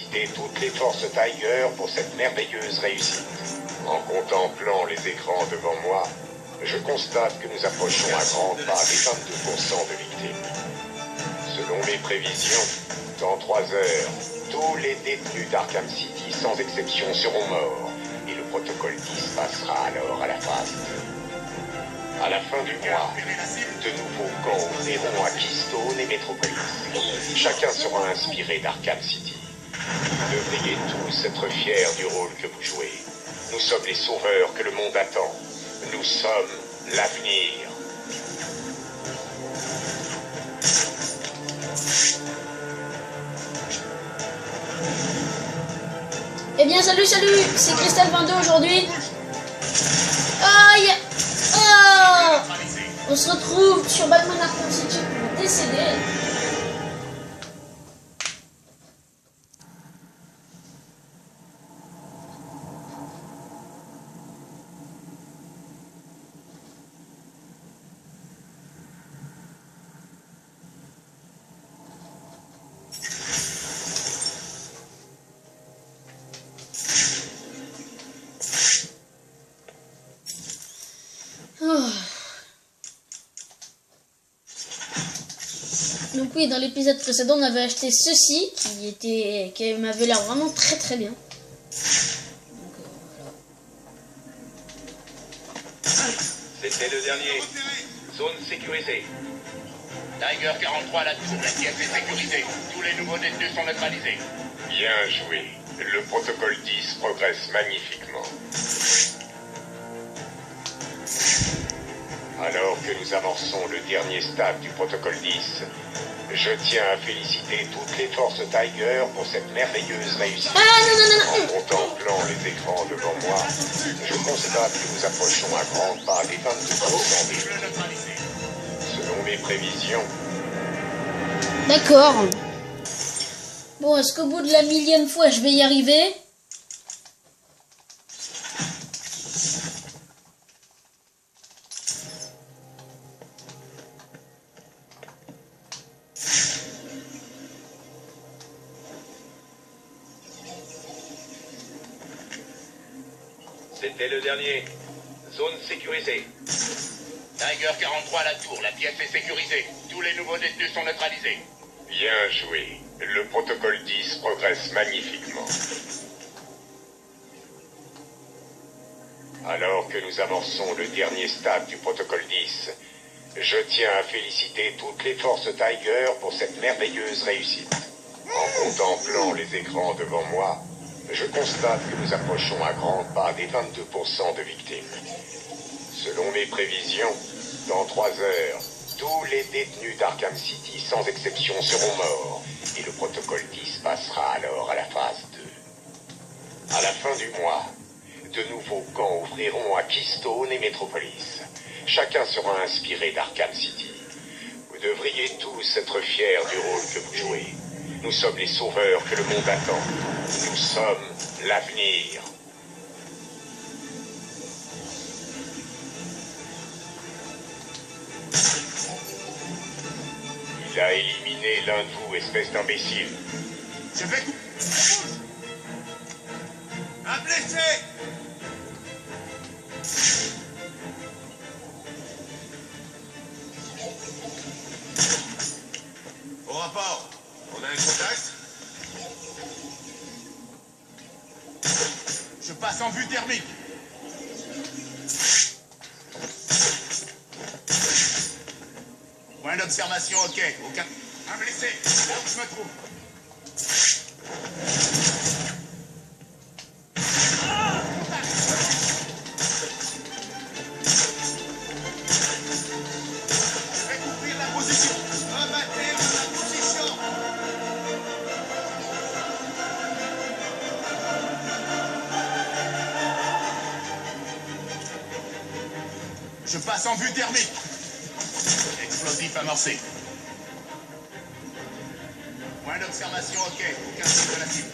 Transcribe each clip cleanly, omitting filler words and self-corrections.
féliciter toutes les forces Tiger pour cette merveilleuse réussite. En contemplant les écrans devant moi, je constate que nous approchons à grands pas des 22% de victimes. Selon mes prévisions, dans 3 heures, tous les détenus d'Arkham City sans exception seront morts, et le protocole 10 passera alors à la phase 2. À la fin du mois, de nouveaux camps ouvriront à Keystone et Metropolis. Chacun sera inspiré d'Arkham City. Vous devriez tous être fiers du rôle que vous jouez. Nous sommes les sauveurs que le monde attend. Nous sommes l'avenir. Eh bien salut, c'est Crystal22 aujourd'hui. Aïe. Oh, on se retrouve sur Batman Arkham City pour décéder. Donc oui, dans l'épisode précédent, on avait acheté ceci qui m'avait l'air vraiment très bien. Donc, voilà. C'était le dernier. Zone sécurisée. Tiger 43 à la tour, la pièce est sécurisée. Tous les nouveaux détenus sont neutralisés. Bien joué. Le protocole 10 progresse magnifiquement. Alors que nous avançons le dernier stade du protocole 10, je tiens à féliciter toutes les forces Tiger pour cette merveilleuse réussite. En contemplant les écrans devant moi, je constate que nous approchons à grands pas des 22% des victimes. Selon mes prévisions... D'accord. Bon, est-ce qu'au bout de la 1000e fois, je vais y arriver ? C'était le dernier. Zone sécurisée. Tiger 43 à la tour, la pièce est sécurisée. Tous les nouveaux détenus sont neutralisés. Bien joué. Le protocole 10 progresse magnifiquement. Alors que nous avançons le dernier stade du protocole 10, je tiens à féliciter toutes les forces Tiger pour cette merveilleuse réussite. En contemplant les écrans devant moi, je constate que nous approchons à grands pas des 22% de victimes. Selon mes prévisions, dans 3 heures, tous les détenus d'Arkham City sans exception seront morts, et le protocole 10 passera alors à la phase 2. À la fin du mois, de nouveaux camps ouvriront à Keystone et Metropolis. Chacun sera inspiré d'Arkham City. Vous devriez tous être fiers du rôle que vous jouez. Nous sommes les sauveurs que le monde attend. Nous sommes l'avenir. Il a éliminé l'un de vous, espèce d'imbécile. Je vais... Un blessé! Au rapport, on a un contact? Je passe en vue thermique. Point d'observation, ok. Aucun... Un blessé, là où je me trouve. Je vais couvrir la position. Rebattez la position. Je passe en vue thermique. Explosif amorcé. Point d'observation, ok. Aucun signe de la cible.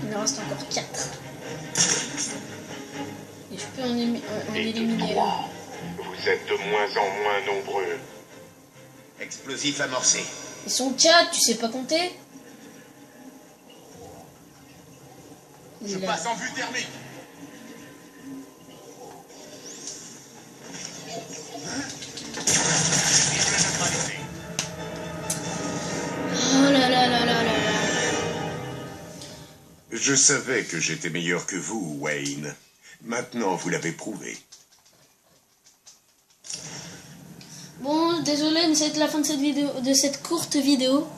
Il en reste encore 4. Et je peux en éliminer. Et tous trois, vous Vous êtes de moins en moins nombreux. Explosif amorcé. Ils sont 4, tu sais pas compter? Je passe en vue thermique. Oh là là là là là là. Je savais que j'étais meilleur que vous, Wayne. Maintenant, vous l'avez prouvé. Bon, désolé, mais c'est la fin de cette vidéo, de cette courte vidéo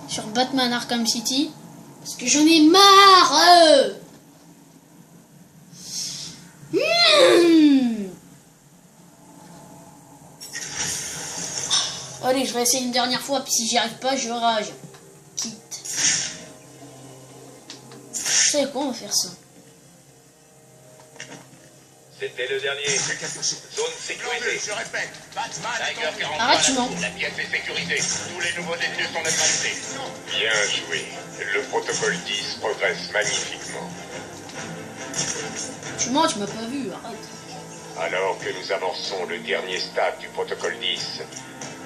sur Batman Arkham City. Parce que j'en ai marre. Allez, je vais essayer une dernière fois, puis si j'y arrive pas, je rage. Quitte. Vous savez quoi, on va faire ça. C'était le dernier. Zone sécurisée. Je répète. Batman. Tiger 43 Arrête, tu mens. La pièce est sécurisée. Tous les nouveaux détenus sont neutralisés. Bien joué. Le protocole 10 progresse magnifiquement. Tu mens, tu m'as pas vu, arrête. Alors que nous avançons le dernier stade du protocole 10,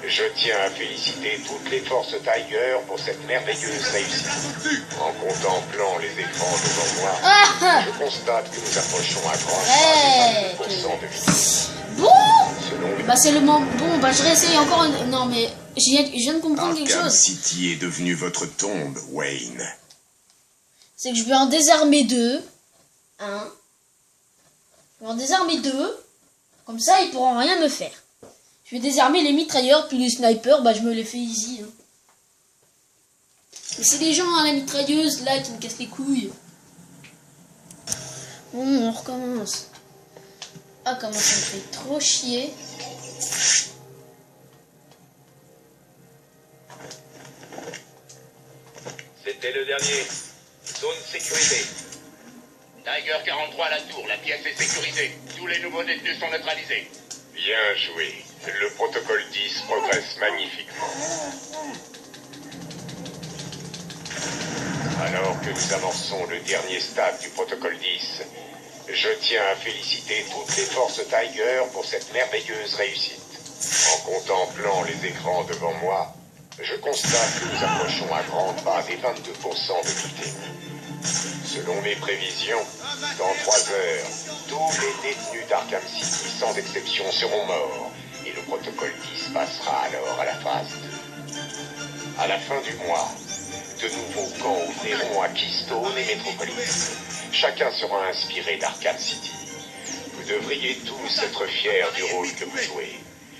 je tiens à féliciter toutes les forces Tiger pour cette merveilleuse réussite. En contemplant les écrans devant moi, Ah je constate que nous approchons à grands Ouais. pas des 22% de vitesse. Bon. Selon les... Bah c'est le moment. Bon, bah je réessaye encore une... Non mais je viens de comprendre quelque Arkham chose. City est devenu votre tombe, Wayne. C'est que je vais en désarmer 2. Hein. Je vais en désarmer 2. Comme ça, ils pourront rien me faire. Je vais désarmer les mitrailleurs, puis les snipers, bah je me les fais easy. Hein. Mais c'est les gens à la mitrailleuse là qui me cassent les couilles. Bon, on recommence. Ah, comment ça me fait trop chier. C'était le dernier. Zone sécurisée. Tiger 43 à la tour. La pièce est sécurisée. Tous les nouveaux détenus sont neutralisés. Bien joué. Le protocole 10 progresse magnifiquement. Alors que nous avançons le dernier stade du protocole 10, je tiens à féliciter toutes les forces Tiger pour cette merveilleuse réussite. En contemplant les écrans devant moi, je constate que nous approchons à grands pas des 22% de vitesse. Selon mes prévisions, dans 3 heures, tous les détenus d'Arkham City sans exception seront morts et le protocole 10 passera alors à la phase 2. À la fin du mois, de nouveaux camps ouvriront à Keystone et Metropolis. Chacun sera inspiré d'Arkham City. Vous devriez tous être fiers du rôle que vous jouez.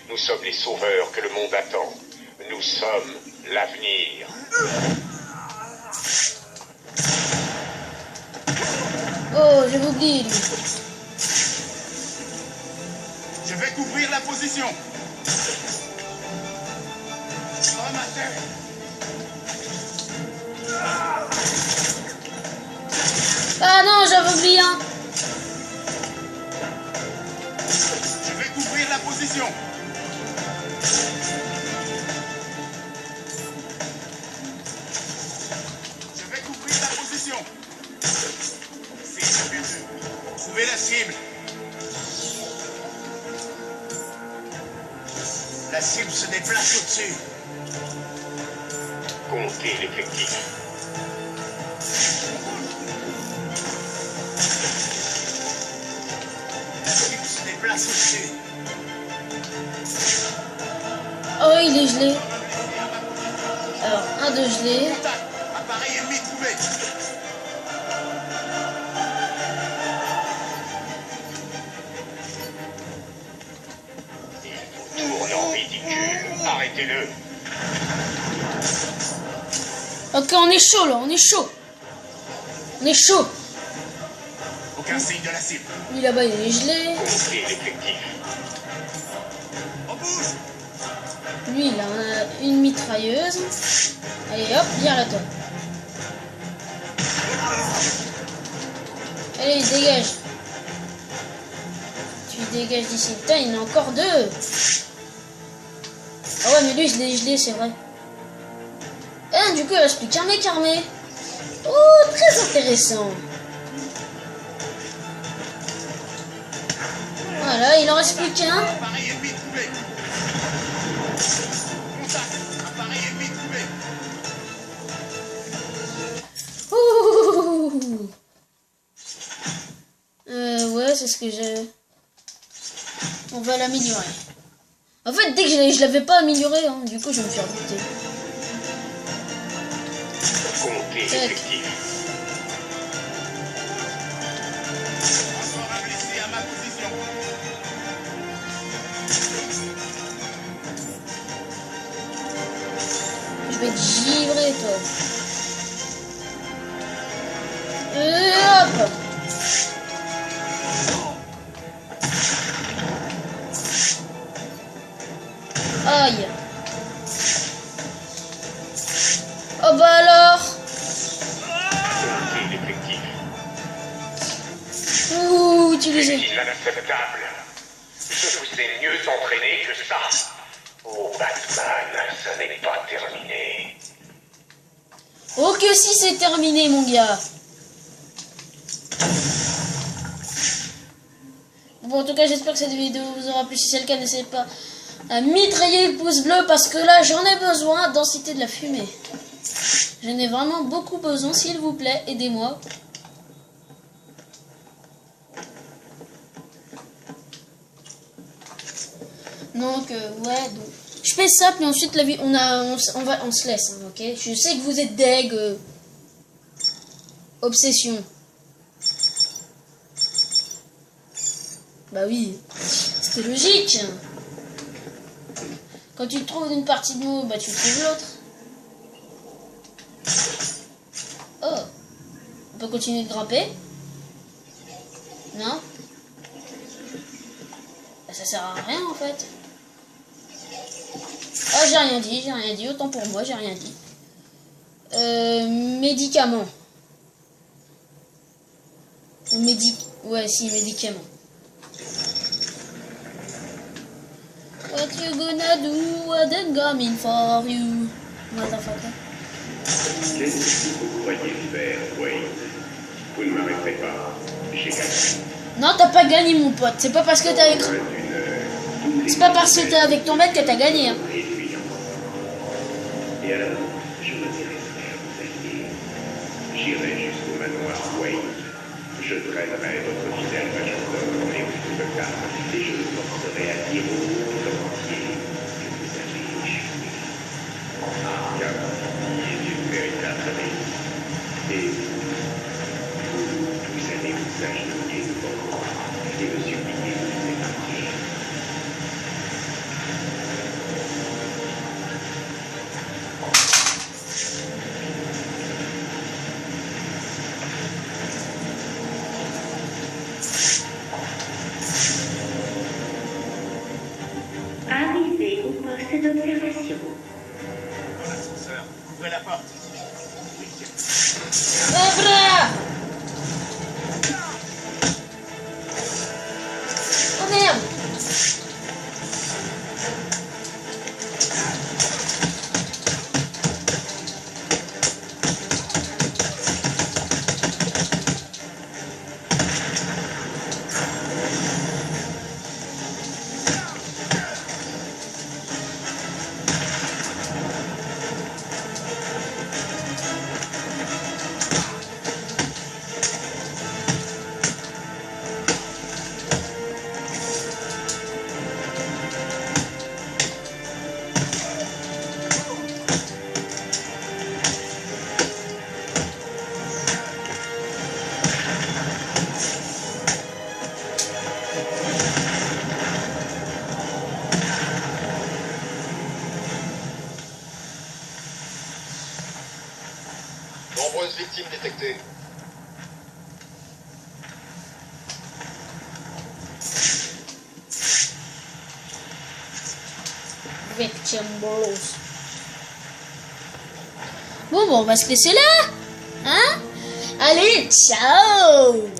Nous sommes les sauveurs que le monde attend. Nous sommes l'avenir. Oh, j'avais oublié lui. Je vais couvrir la position. Ramassez. Ah non, j'avais oublié un. Je vais couvrir la position. Je vais couvrir la position. C'est le but. Trouvez la cible. La cible se déplace au-dessus. Comptez l'effectif. La cible se déplace au-dessus. Oh, il est gelé. Alors, un de gelé. Contact. Appareil ennemi trouvé. Tourne en ridicule. Arrêtez-le. Ok, on est chaud là, on est chaud. On est chaud. Aucun signe de la cible. Lui là-bas, il est gelé. Comptez l'effectif. On bouge. Lui, il a une mitrailleuse. Allez, hop, il arrête. Allez, dégage. Tu dégages d'ici. Putain, il y en a encore 2. Ah ouais, mais lui, je l'ai gelé, c'est vrai. Ah, du coup, il reste plus qu'un mec armé. Oh, très intéressant. Voilà, il en reste plus qu'un. Appareil ennemi l'améliorer. En fait, dès que je l'avais pas amélioré, hein, du coup, je me suis rebuté. Comptez l'effectif. Encore un blessé à ma position. Je vais te givrer, toi. Hop. Aïe. Oh bah alors. Comptez l'effectif. Ouh, utilisé. Inacceptable. Je vous ai mieux entraîné que ça. Oh Batman, ça n'est pas terminé. Oh que si, c'est terminé, mon gars. Bon, en tout cas, j'espère que cette vidéo vous aura plu. Si c'est le cas, n'essayez pas à mitrailler le pouce bleu parce que là, j'en ai besoin. Densité de la fumée. J'en ai vraiment beaucoup besoin, s'il vous plaît. Aidez-moi. Donc, ouais, donc, je fais ça, puis ensuite, la vie, on se laisse, hein, ok? Je sais que vous êtes deg. Obsession. Bah oui, c'était logique. Quand tu te trouves une partie de mot, bah tu trouves l'autre. Oh, on peut continuer de grimper? Non? Bah, ça sert à rien en fait. Oh, j'ai rien dit, autant pour moi, j'ai rien dit. Médicaments. Ouais, si, médicaments. What you gonna do? What I'm coming for you, motherfucker. Qu'est-ce que vous croyez faire, Wayne? Vous ne m'arrêterez pas. J'ai gagné. Non, t'as pas gagné, mon pote. C'est pas parce que t'es avec... C'est pas parce que t'es avec ton mec que t'as gagné, hein. Et alors, je me dirai vous allier. J'irai jusqu'au manoir Wayne. Je traînerai votre fidèle majordome et votre table, et je le forcerai à dire au monde entier que vous avez échoué. Arkham est une véritable réussite. Et vous allez vous agenouiller devant moi et me supplier de vous épargner. Arrivé au poste d'observation. Dans l'ascenseur. Ouvrez la porte. Abra! Oh merde! Nombreuses victimes détectées. Victim Bros. Bon, on va se laisser là. Hein? Allez, ciao!